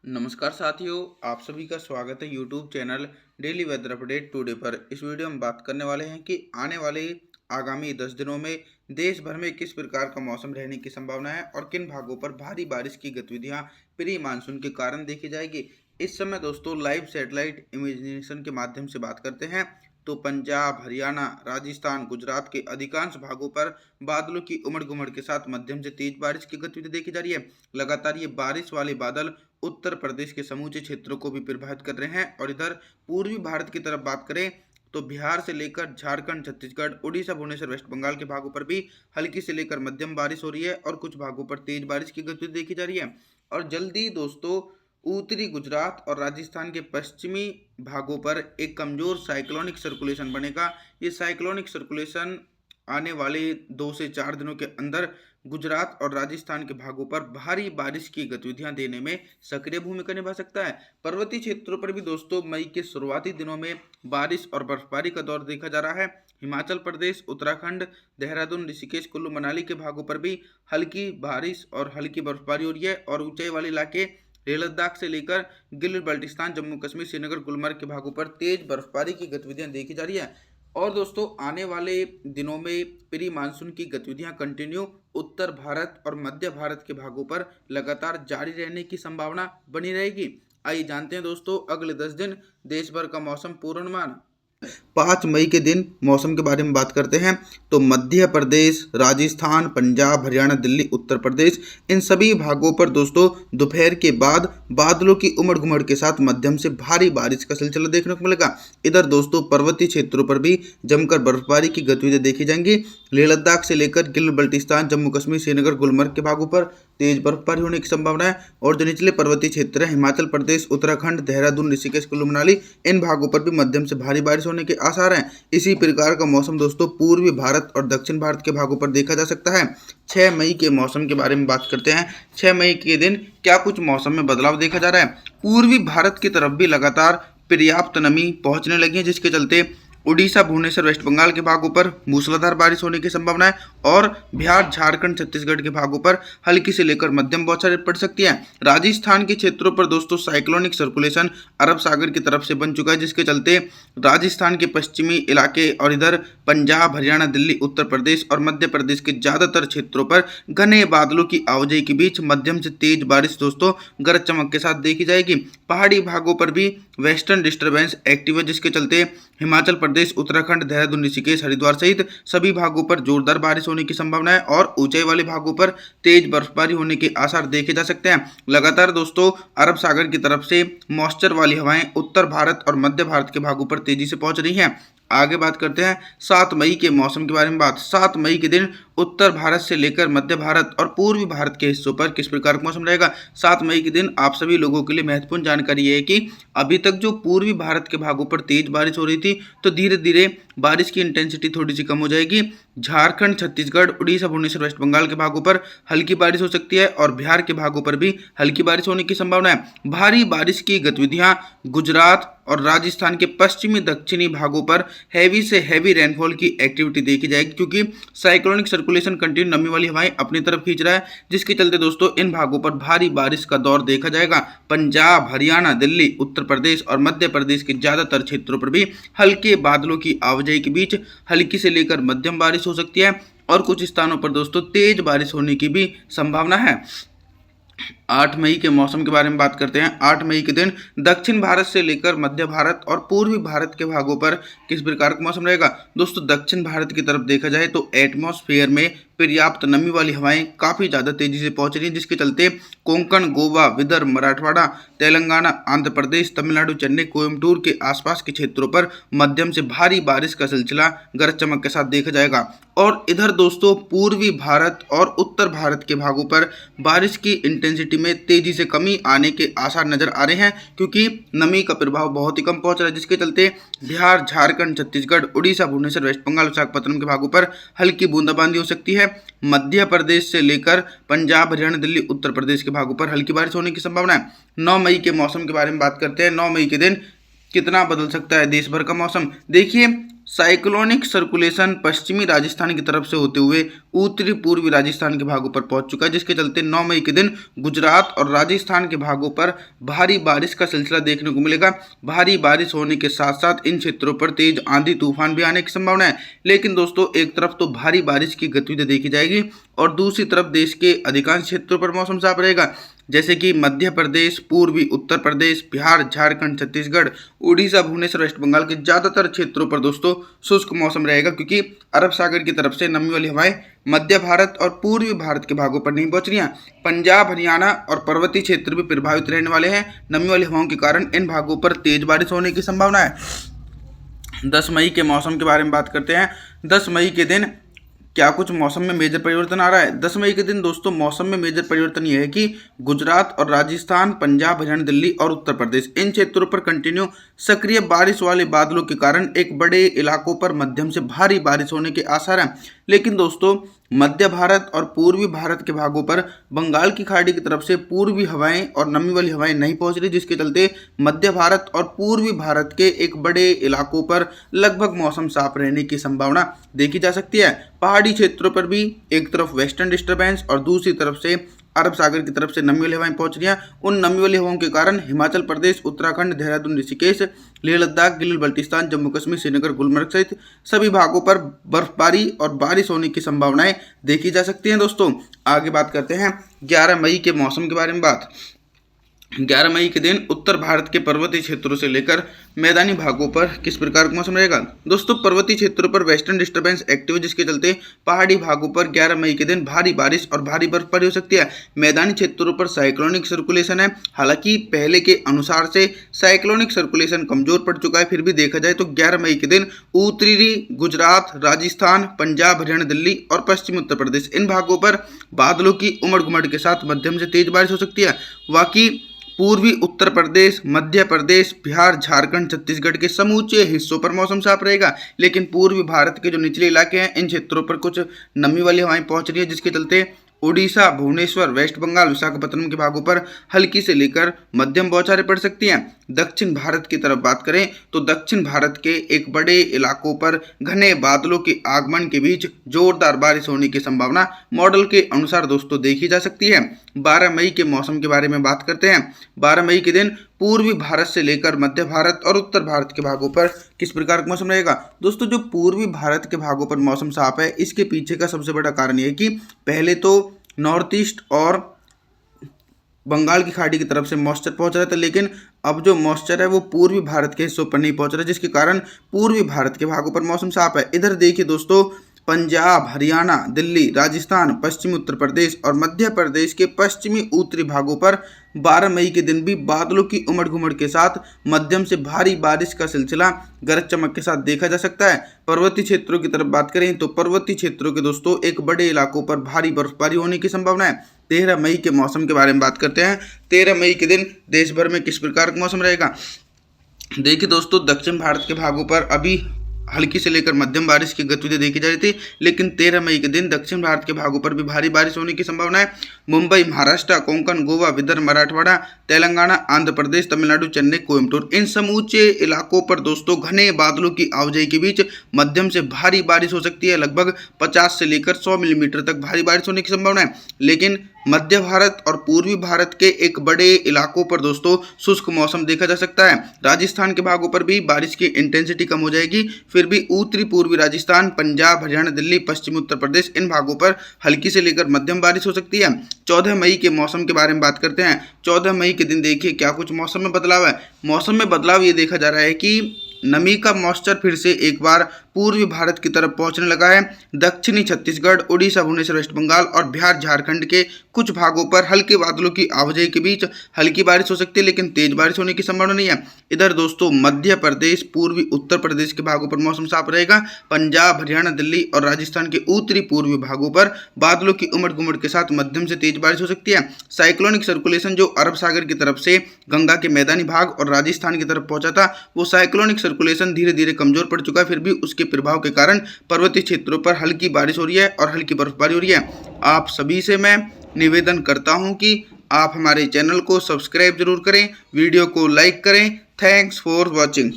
नमस्कार साथियों, आप सभी का स्वागत है YouTube channel daily weather update today पर। इस वीडियो में बात करने वाले हैं कि आने वाले आगामी 10 दिनों में देश भर में किस प्रकार का मौसम रहने की संभावना है और किन भागों पर भारी बारिश की गतिविधियां प्री मानसून के कारण देखी जाएगी। इस समय दोस्तों लाइव सैटेलाइट इमेजिनेशन के माध्यम से बात करते हैं तो पंजाब, हरियाणा, राजस्थान, गुजरात के अधिकांश भागों पर बादलों की उमड़ घुमड़ के साथ मध्यम से तेज बारिश की गतिविधि देखी जा रही है। लगातार ये बारिश वाले बादल उत्तर प्रदेश के समूचे क्षेत्रों को भी प्रभावित कर रहे हैं और इधर पूर्वी भारत की तरफ बात करें तो बिहार से लेकर झारखंड, छत्तीसगढ़, उड़ीसा, भुवनेश्वर, वेस्ट बंगाल के भागों पर भी हल्की से लेकर मध्यम बारिश हो रही है और कुछ भागों पर तेज बारिश की गतिविधि देखी जा रही है। और जल्दी दोस्तों उत्तरी गुजरात और राजस्थान के पश्चिमी भागों पर एक कमजोर साइक्लोनिक सर्कुलेशन बनेगा। ये साइक्लोनिक सर्कुलेशन आने वाले 2 से 4 दिनों के अंदर गुजरात और राजस्थान के भागों पर भारी बारिश की गतिविधियां देने में सक्रिय भूमिका निभा सकता है। पर्वतीय क्षेत्रों पर भी दोस्तों मई के शुरुआती दिनों में बारिश और बर्फबारी का दौर देखा जा रहा है। हिमाचल प्रदेश, उत्तराखंड, देहरादून, ऋषिकेश, कुल्लू मनाली के भागों पर भी हल्की बारिश और हल्की बर्फबारी हो रही है और ऊंचाई वाले इलाके लेह लद्दाख से लेकर गिलगित बाल्टिस्तान, जम्मू कश्मीर, श्रीनगर, गुलमर्ग के भागों पर तेज बर्फबारी की गतिविधियां देखी जा रही है। और दोस्तों आने वाले दिनों में प्री मानसून की गतिविधियां कंटिन्यू उत्तर भारत और मध्य भारत के भागों पर लगातार जारी रहने की संभावना बनी रहेगी। आइए जानते हैं दोस्तों अगले 10 दिन देश भर का मौसम पूर्वानुमान। 5 मई के दिन मौसम के बारे में बात करते हैं तो मध्य प्रदेश, राजस्थान, पंजाब, हरियाणा, दिल्ली, उत्तर प्रदेश इन सभी भागों पर दोस्तों दोपहर के बाद बादलों की उमड़ घुमड़ के साथ मध्यम से भारी बारिश का सिलसिला देखने को मिलेगा। इधर दोस्तों पर्वतीय क्षेत्रों पर भी जमकर बर्फबारी की गतिविधियां देखी जाएंगी। लेह लद्दाख से लेकर गिलगित बाल्टिस्तान, जम्मू कश्मीर, श्रीनगर, गुलमर्ग के भागों पर तेज बर्फबारी होने की संभावना है। और जो निचले पर्वतीय क्षेत्र है हिमाचल प्रदेश, उत्तराखंड, देहरादून, ऋषिकेश, कुल्लू मनाली इन भागों पर भी मध्यम से भारी बारिश होने के आसार हैं। इसी प्रकार का मौसम दोस्तों पूर्वी भारत और दक्षिण भारत के भागों पर देखा जा सकता है। 6 मई के मौसम के बारे में बात करते हैं। 6 मई के दिन क्या कुछ मौसम में बदलाव देखा जा रहा है। पूर्वी भारत की तरफ भी लगातार पर्याप्त नमी पहुंचने लगी है जिसके चलते उड़ीसा, भुवनेश्वर, वेस्ट बंगाल के भागों पर मूसलाधार बारिश होने की संभावना है और बिहार, झारखंड, छत्तीसगढ़ के भागों पर हल्की से लेकर मध्यम बौछारें पड़ सकती है। राजस्थान के क्षेत्रों पर दोस्तों साइक्लोनिक सर्कुलेशन अरब सागर की तरफ से बन चुका है जिसके चलते राजस्थान के पश्चिमी इलाके और इधर पंजाब, हरियाणा, दिल्ली, उत्तर प्रदेश और मध्य प्रदेश के ज्यादातर क्षेत्रों पर घने बादलों की आवाजाही के बीच मध्यम से तेज बारिश दोस्तों गरज चमक के साथ देखी जाएगी। पहाड़ी भागों पर भी वेस्टर्न डिस्टर्बेंस एक्टिव है जिसके चलते हिमाचल प्रदेश, उत्तराखंड, देहरादून, ऋषिकेश, हरिद्वार सहित सभी भागों पर जोरदार बारिश होने की संभावना है और ऊंचाई वाले भागों पर तेज बर्फबारी होने के आसार देखे जा सकते हैं। लगातार दोस्तों अरब सागर की तरफ से मॉइस्चर वाली हवाएं उत्तर भारत और मध्य भारत के भागों पर तेजी से पहुंच रही हैं। आगे बात करते हैं 7 मई के मौसम के बारे में। 7 मई के दिन उत्तर भारत से लेकर मध्य भारत और पूर्वी भारत के हिस्सों पर किस प्रकार का मौसम रहेगा। 7 मई के दिन आप सभी लोगों के लिए महत्वपूर्ण जानकारी ये है कि अभी तक जो पूर्वी भारत के भागों पर तेज बारिश हो रही थी तो धीरे धीरे बारिश की इंटेंसिटी थोड़ी सी कम हो जाएगी। झारखंड, छत्तीसगढ़, उड़ीसा, भुवनेश्वर, वेस्ट बंगाल के भागों पर हल्की बारिश हो सकती है और बिहार के भागों पर भी हल्की बारिश होने की संभावना है। भारी बारिश की गतिविधियां गुजरात और राजस्थान के पश्चिमी दक्षिणी भागों पर हैवी से हैवी रेनफॉल की एक्टिविटी देखी जाएगी क्योंकि साइक्लोनिक सर्कुलेशन कंटिन्यू नमी वाली हवाएं अपनी तरफ खींच रहा है जिसके चलते दोस्तों इन भागों पर भारी बारिश का दौर देखा जाएगा। पंजाब, हरियाणा, दिल्ली, उत्तर प्रदेश और मध्य प्रदेश के ज्यादातर क्षेत्रों पर भी हल्के बादलों की आवाजाही के बीच हल्की से लेकर मध्यम बारिश हो सकती है और कुछ स्थानों पर दोस्तों तेज बारिश होने की भी संभावना है। 8 मई के मौसम के बारे में बात करते हैं। 8 मई के दिन दक्षिण भारत से लेकर मध्य भारत और पूर्वी भारत के भागों पर किस प्रकार का मौसम रहेगा। दोस्तों दक्षिण भारत की तरफ देखा जाए तो एटमॉस्फेयर में पर्याप्त नमी वाली हवाएं काफ़ी ज़्यादा तेजी से पहुंच रही हैं जिसके चलते कोंकण, गोवा, विदर्भ, मराठवाड़ा, तेलंगाना, आंध्र प्रदेश, तमिलनाडु, चेन्नई, कोयम्बटूर के आसपास के क्षेत्रों पर मध्यम से भारी बारिश का सिलसिला गरज चमक के साथ देखा जाएगा। और इधर दोस्तों पूर्वी भारत और उत्तर भारत के भागों पर बारिश की इंटेंसिटी में तेजी से कमी आने के आसार नजर आ रहे हैं क्योंकि नमी का प्रभाव बहुत ही कम पहुंच रहा है जिसके चलते बिहार, झारखंड, छत्तीसगढ़, उड़ीसा, भुवनेश्वर, वेस्ट बंगाल, विशाखापत्तनम के भागों पर हल्की बूंदाबांदी हो सकती है। मध्य प्रदेश से लेकर पंजाब, हरियाणा, दिल्ली, उत्तर प्रदेश के भागों पर हल्की बारिश होने की संभावना है। 9 मई के मौसम के बारे में बात करते हैं। 9 मई के दिन कितना बदल सकता है देश भर का मौसम। देखिए साइक्लोनिक सर्कुलेशन पश्चिमी राजस्थान की तरफ से होते हुए उत्तरी पूर्वी राजस्थान के भागों पर पहुंच चुका है, जिसके चलते 9 मई के दिन गुजरात और राजस्थान के भागों पर भारी बारिश का सिलसिला देखने को मिलेगा। भारी बारिश होने के साथ साथ इन क्षेत्रों पर तेज आंधी तूफान भी आने की संभावना है। लेकिन दोस्तों, एक तरफ तो भारी बारिश की गतिविधि देखी जाएगी और दूसरी तरफ देश के अधिकांश क्षेत्रों पर मौसम साफ रहेगा, जैसे कि मध्य प्रदेश, पूर्वी उत्तर प्रदेश, बिहार, झारखंड, छत्तीसगढ़, उड़ीसा, भुवनेश्वर, वेस्ट बंगाल के ज़्यादातर क्षेत्रों पर दोस्तों शुष्क मौसम रहेगा, क्योंकि अरब सागर की तरफ से नमी वाली हवाएं मध्य भारत और पूर्वी भारत के भागों पर नहीं पहुंच रही हैं। पंजाब, हरियाणा और पर्वतीय क्षेत्र भी प्रभावित रहने वाले हैं। नमी वाली हवाओं के कारण इन भागों पर तेज बारिश होने की संभावना है। 10 मई के मौसम के बारे में बात करते हैं। 10 मई के दिन क्या कुछ मौसम में मेजर परिवर्तन आ रहा है। 10 मई के दिन दोस्तों मौसम में मेजर परिवर्तन यह है कि गुजरात और राजस्थान, पंजाब, हरियाणा, दिल्ली और उत्तर प्रदेश इन क्षेत्रों पर कंटिन्यू सक्रिय बारिश वाले बादलों के कारण एक बड़े इलाकों पर मध्यम से भारी बारिश होने के आसार हैं। लेकिन दोस्तों, मध्य भारत और पूर्वी भारत के भागों पर बंगाल की खाड़ी की तरफ से पूर्वी हवाएं और नमी वाली हवाएं नहीं पहुंच रही, जिसके चलते मध्य भारत और पूर्वी भारत के एक बड़े इलाकों पर लगभग मौसम साफ रहने की संभावना देखी जा सकती है। पहाड़ी क्षेत्रों पर भी एक तरफ वेस्टर्न डिस्टर्बेंस और दूसरी तरफ से अरब सागर की तरफ से नमी वाली हवाएं पहुंच रही हैं। उन नमी वाली हवाओं के कारण हिमाचल प्रदेश, उत्तराखंड, देहरादून, ऋषिकेश, लेह लद्दाख, गिलगित बल्टिस्तान, जम्मू कश्मीर, श्रीनगर, गुलमर्ग सहित सभी भागों पर बर्फबारी और बारिश होने की संभावनाएं देखी जा सकती हैं। दोस्तों, आगे बात करते हैं 11 मई के मौसम के बारे में। 11 मई के दिन उत्तर भारत के पर्वतीय क्षेत्रों से लेकर मैदानी भागों पर किस प्रकार का मौसम रहेगा। दोस्तों, पर्वतीय क्षेत्रों पर वेस्टर्न डिस्टर्बेंस एक्टिव है, जिसके चलते पहाड़ी भागों पर 11 मई के दिन भारी बारिश और भारी बर्फबारी हो सकती है। मैदानी क्षेत्रों पर साइक्लोनिक सर्कुलेशन है। हालांकि पहले के अनुसार से साइक्लोनिक सर्कुलेशन कमजोर पड़ चुका है, फिर भी देखा जाए तो 11 मई के दिन उत्तरी गुजरात, राजस्थान, पंजाब, हरियाणा, दिल्ली और पश्चिमी उत्तर प्रदेश इन भागों पर बादलों की उमड़ घुमड़ के साथ मध्यम से तेज बारिश हो सकती है। बाकी पूर्वी उत्तर प्रदेश, मध्य प्रदेश, बिहार, झारखंड, छत्तीसगढ़ के समूचे हिस्सों पर मौसम साफ रहेगा। लेकिन पूर्वी भारत के जो निचले इलाके हैं इन क्षेत्रों पर कुछ नमी वाली हवाएं पहुंच रही है, जिसके चलते उड़ीसा, भुवनेश्वर, वेस्ट बंगाल, विशाखापट्टनम के भागों पर हल्की से लेकर मध्यम बौछारें पड़ सकती हैं। दक्षिण भारत की तरफ बात करें तो दक्षिण भारत के एक बड़े इलाकों पर घने बादलों के आगमन के बीच जोरदार बारिश होने की संभावना मॉडल के अनुसार दोस्तों देखी जा सकती है। 12 मई के मौसम के बारे में बात करते हैं। 12 मई के दिन पूर्वी भारत से लेकर मध्य भारत और उत्तर भारत के भागों पर किस प्रकार का मौसम रहेगा। दोस्तों, जो पूर्वी भारत के भागों पर मौसम साफ है, इसके पीछे का सबसे बड़ा कारण यह है कि पहले तो नॉर्थ ईस्ट और बंगाल की खाड़ी की तरफ से मॉइस्चर पहुंच रहा था, लेकिन अब जो मॉइस्चर है वो पूर्वी भारत के हिस्सों पर नहीं पहुंच रहा, जिसके कारण पूर्वी भारत के भागों पर मौसम साफ है। इधर देखिए दोस्तों, पंजाब, हरियाणा, दिल्ली, राजस्थान, पश्चिमी उत्तर प्रदेश और मध्य प्रदेश के पश्चिमी उत्तरी भागों पर 12 मई के दिन भी बादलों की उमड़ घुमड़ के साथ मध्यम से भारी बारिश का सिलसिला गरज चमक के साथ देखा जा सकता है। पर्वतीय क्षेत्रों की तरफ बात करें तो पर्वतीय क्षेत्रों के दोस्तों एक बड़े इलाकों पर भारी बर्फबारी होने की संभावना है। 13 मई के मौसम के बारे में बात करते हैं। 13 मई के दिन देश भर में किस प्रकार का मौसम रहेगा। देखिए दोस्तों, दक्षिण भारत के भागों पर अभी हल्की से लेकर मध्यम बारिश की गतिविधि देखी जा रही थी, लेकिन 13 मई के दिन दक्षिण भारत के भागों पर भी भारी बारिश होने की संभावना है। मुंबई, महाराष्ट्र, कोंकण, गोवा, विदर्भ, मराठवाड़ा, तेलंगाना, आंध्र प्रदेश, तमिलनाडु, चेन्नई, कोयम्बटूर इन समूचे इलाकों पर दोस्तों घने बादलों की आवाजाही के बीच मध्यम से भारी बारिश हो सकती है। लगभग 50 से लेकर 100 मिलीमीटर तक भारी बारिश होने की संभावना है। लेकिन मध्य भारत और पूर्वी भारत के एक बड़े इलाकों पर दोस्तों शुष्क मौसम देखा जा सकता है। राजस्थान के भागों पर भी बारिश की इंटेंसिटी कम हो जाएगी, फिर भी उत्तरी पूर्वी राजस्थान, पंजाब, हरियाणा, दिल्ली, पश्चिमी उत्तर प्रदेश इन भागों पर हल्की से लेकर मध्यम बारिश हो सकती है। 14 मई के मौसम के बारे में बात करते हैं। 14 मई के दिन देखिए क्या कुछ मौसम में बदलाव है। मौसम में बदलाव ये देखा जा रहा है कि नमी का मॉइस्चर फिर से एक बार पूर्वी भारत की तरफ पहुंचने लगा है। दक्षिणी छत्तीसगढ़, उड़ीसा, भुवनेश्वर, वेस्ट बंगाल और बिहार, झारखंड के कुछ भागों पर हल्के बादलों की आवाजाही के बीच हल्की बारिश हो सकती है, लेकिन तेज बारिश होने की संभावना नहीं है। इधर दोस्तों मध्य प्रदेश, पूर्वी उत्तर प्रदेश के भागों पर मौसम साफ रहेगा। पंजाब, हरियाणा, दिल्ली और राजस्थान के उत्तरी पूर्वी भागों पर बादलों की उमड़ घुमड़ के साथ मध्यम से तेज बारिश हो सकती है। साइक्लोनिक सर्कुलेशन जो अरब सागर की तरफ से गंगा के मैदानी भाग और राजस्थान की तरफ पहुंचा था, वो साइक्लोनिक सर्कुलेशन धीरे धीरे कमजोर पड़ चुका है, फिर भी उसके प्रभाव के कारण पर्वतीय क्षेत्रों पर हल्की बारिश हो रही है और हल्की बर्फबारी हो रही है। आप सभी से मैं निवेदन करता हूं कि आप हमारे चैनल को सब्सक्राइब जरूर करें, वीडियो को लाइक करें। Thanks for watching.